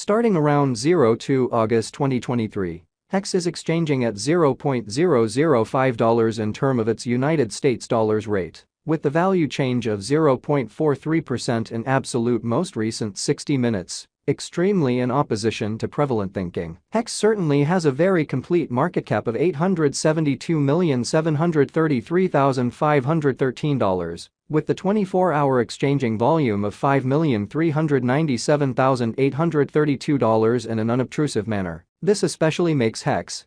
Starting around 02 August 2023, HEX is exchanging at $0.005 in term of its United States dollars rate, with the value change of 0.43% in absolute most recent 60 minutes, extremely in opposition to prevalent thinking. HEX certainly has a very complete market cap of $872,733,513, with the 24-hour exchanging volume of $5,397,832 in an unobtrusive manner. This especially makes HEX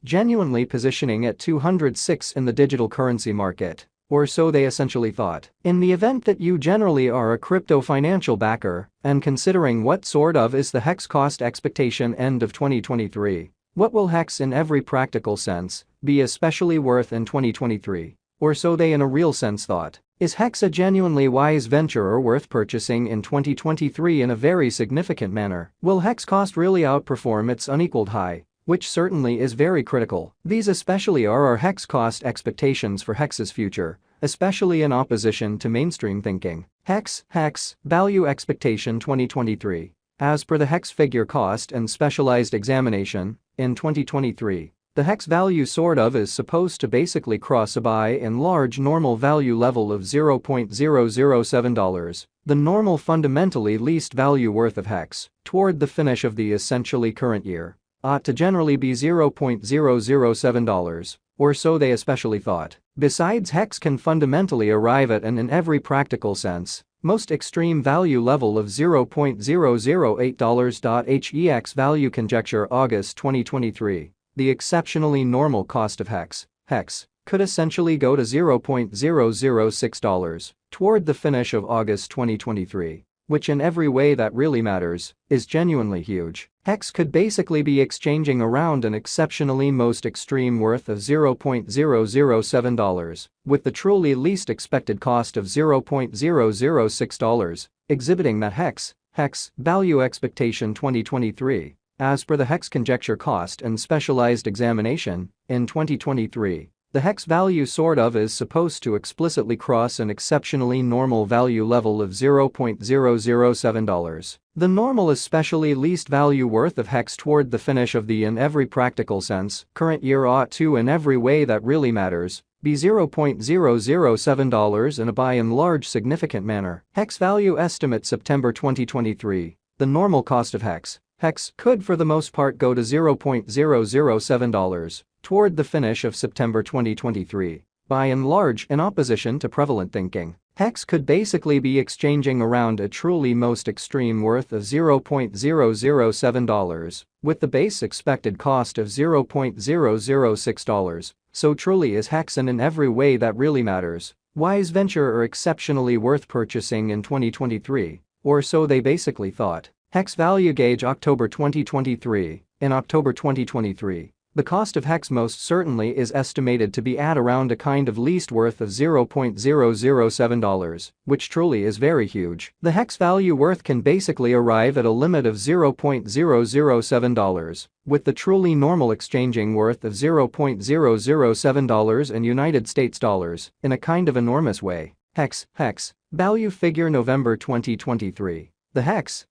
genuinely positioning at 206 in the digital currency market. Or so they essentially thought. In the event that you generally are a crypto financial backer, and considering what sort of is the HEX cost expectation end of 2023, what will HEX in every practical sense be especially worth in 2023? Or so they in a real sense thought. Is HEX a genuinely wise venture or worth purchasing in 2023 in a very significant manner? Will HEX cost really outperform its unequaled high? Which certainly is very critical. These especially are our HEX cost expectations for HEX's future, especially in opposition to mainstream thinking. HEX value expectation 2023. As per the HEX figure cost and specialized examination, in 2023, the HEX value sort of is supposed to basically cross a by and large normal value level of $0.007, the normal fundamentally least value worth of HEX, toward the finish of the essentially current year. Ought to generally be $0.007, or so they especially thought. Besides, HEX can fundamentally arrive at an in every practical sense, most extreme value level of $0.008. HEX value conjecture August 2023, the exceptionally normal cost of HEX could essentially go to $0.006 toward the finish of August 2023. Which in every way that really matters, is genuinely huge. HEX could basically be exchanging around an exceptionally most extreme worth of $0.007, with the truly least expected cost of $0.006, exhibiting that HEX value expectation 2023, as per the HEX conjecture cost and specialized examination, in 2023. The HEX value sort of is supposed to explicitly cross an exceptionally normal value level of $0.007. The normal especially least value worth of HEX toward the finish of the in every practical sense current year ought to in every way that really matters be $0.007 in a by and large significant manner. HEX value estimate September 2023. The normal cost of HEX could for the most part go to $0.007 toward the finish of September 2023, by and large in opposition to prevalent thinking. HEX could basically be exchanging around a truly most extreme worth of $0.007, with the base expected cost of $0.006, so truly is HEX and in every way that really matters, wise venture or exceptionally worth purchasing in 2023, or so they basically thought. HEX value gauge October 2023. In October 2023, the cost of HEX most certainly is estimated to be at around a kind of least worth of $0.007, which truly is very huge. The HEX value worth can basically arrive at a limit of $0.007, with the truly normal exchanging worth of $0.007 in United States dollars, in a kind of enormous way. HEX value figure November 2023. The HEX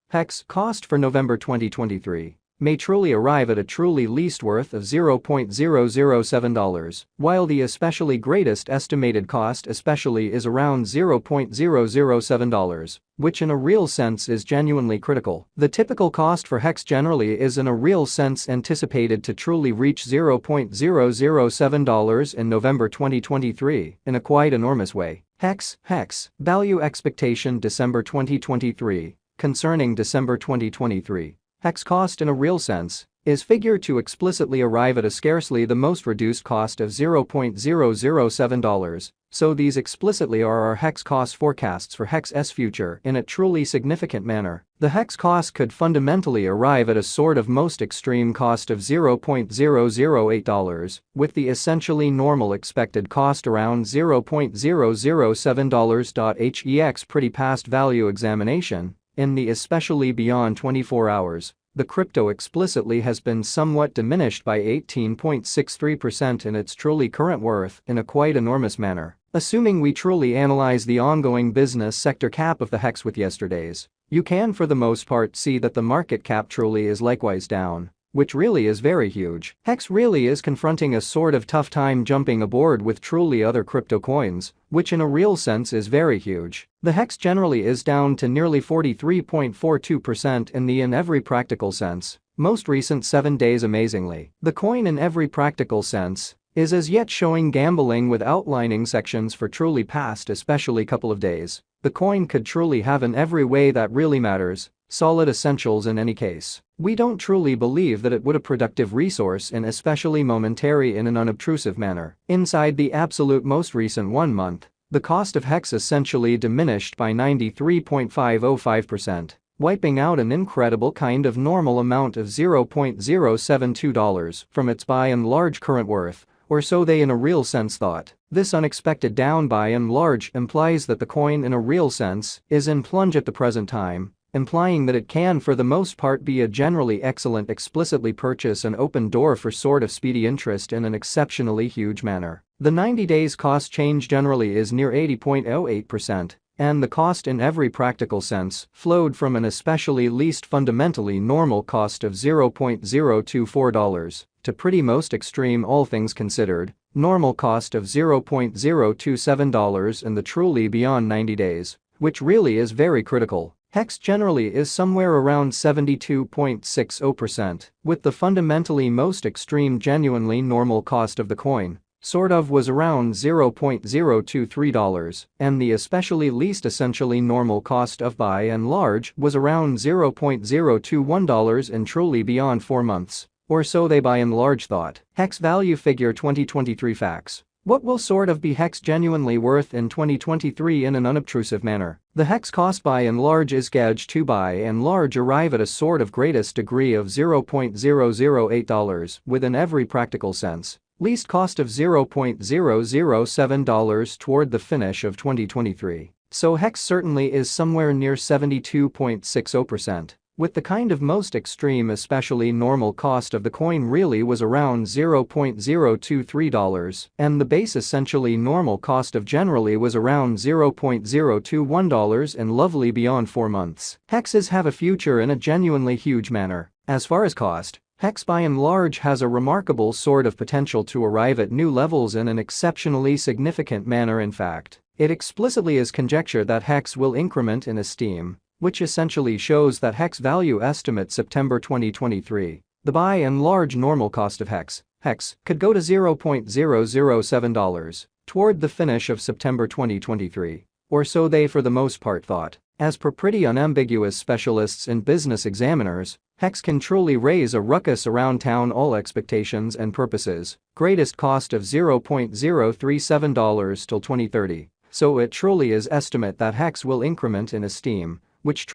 cost for November 2023 may truly arrive at a truly least worth of $0.007, while the especially greatest estimated cost especially is around $0.007, which in a real sense is genuinely critical. The typical cost for HEX generally is in a real sense anticipated to truly reach $0.007 in November 2023 in a quite enormous way. HEX value expectation December 2023. Concerning December 2023, HEX cost in a real sense is figured to explicitly arrive at a scarcely the most reduced cost of $0.007, so these explicitly are our HEX cost forecasts for HEX's future in a truly significant manner. The HEX cost could fundamentally arrive at a sort of most extreme cost of $0.008, with the essentially normal expected cost around $0.007. HEX pretty past value examination. In the especially beyond 24 hours, the crypto explicitly has been somewhat diminished by 18.63% in its truly current worth in a quite enormous manner. Assuming we truly analyze the ongoing business sector cap of the HEX with yesterday's, you can for the most part see that the market cap truly is likewise down, which really is very huge. HEX really is confronting a sort of tough time jumping aboard with truly other crypto coins, which in a real sense is very huge. The HEX generally is down to nearly 43.42% in every practical sense, most recent 7 days amazingly. The coin in every practical sense is as yet showing gambling with outlining sections for truly past especially couple of days. The coin could truly have in every way that really matters, solid essentials in any case. We don't truly believe that it would a productive resource in especially momentary in an unobtrusive manner. Inside the absolute most recent 1 month, the cost of HEX essentially diminished by 93.505%, wiping out an incredible kind of normal amount of $0.072 from its by and large current worth, or so they in a real sense thought. This unexpected down by and large implies that the coin in a real sense is in plunge at the present time, implying that it can for the most part be a generally excellent explicitly purchase and open door for sort of speedy interest in an exceptionally huge manner. The 90 days cost change generally is near 80.08%, and the cost in every practical sense flowed from an especially least fundamentally normal cost of $0.024 to pretty most extreme all things considered, normal cost of $0.027 in the truly beyond 90 days, which really is very critical. HEX generally is somewhere around 72.60%, with the fundamentally most extreme genuinely normal cost of the coin sort of was around $0.023, and the especially least essentially normal cost of by and large was around $0.021 in truly beyond 4 months, or so they by and large thought. HEX value figure 2023 facts. What will sort of be HEX genuinely worth in 2023 in an unobtrusive manner? The HEX cost by and large is gauged to by and large arrive at a sort of greatest degree of $0.008 within every practical sense. Least cost of $0.007 toward the finish of 2023. So HEX certainly is somewhere near 72.60%. With the kind of most extreme especially normal cost of the coin really was around $0.023, and the base essentially normal cost of generally was around $0.021 and lovely beyond 4 months. HEXs have a future in a genuinely huge manner. As far as cost, HEX by and large has a remarkable sort of potential to arrive at new levels in an exceptionally significant manner. In fact, it explicitly is conjectured that HEX will increment in esteem, which essentially shows that HEX value estimate September 2023, the by and large normal cost of HEX could go to $0.007 toward the finish of September 2023, or so they for the most part thought. As per pretty unambiguous specialists and business examiners, HEX can truly raise a ruckus around town all expectations and purposes, greatest cost of $0.037 till 2030, so it truly is estimate that HEX will increment in esteem, which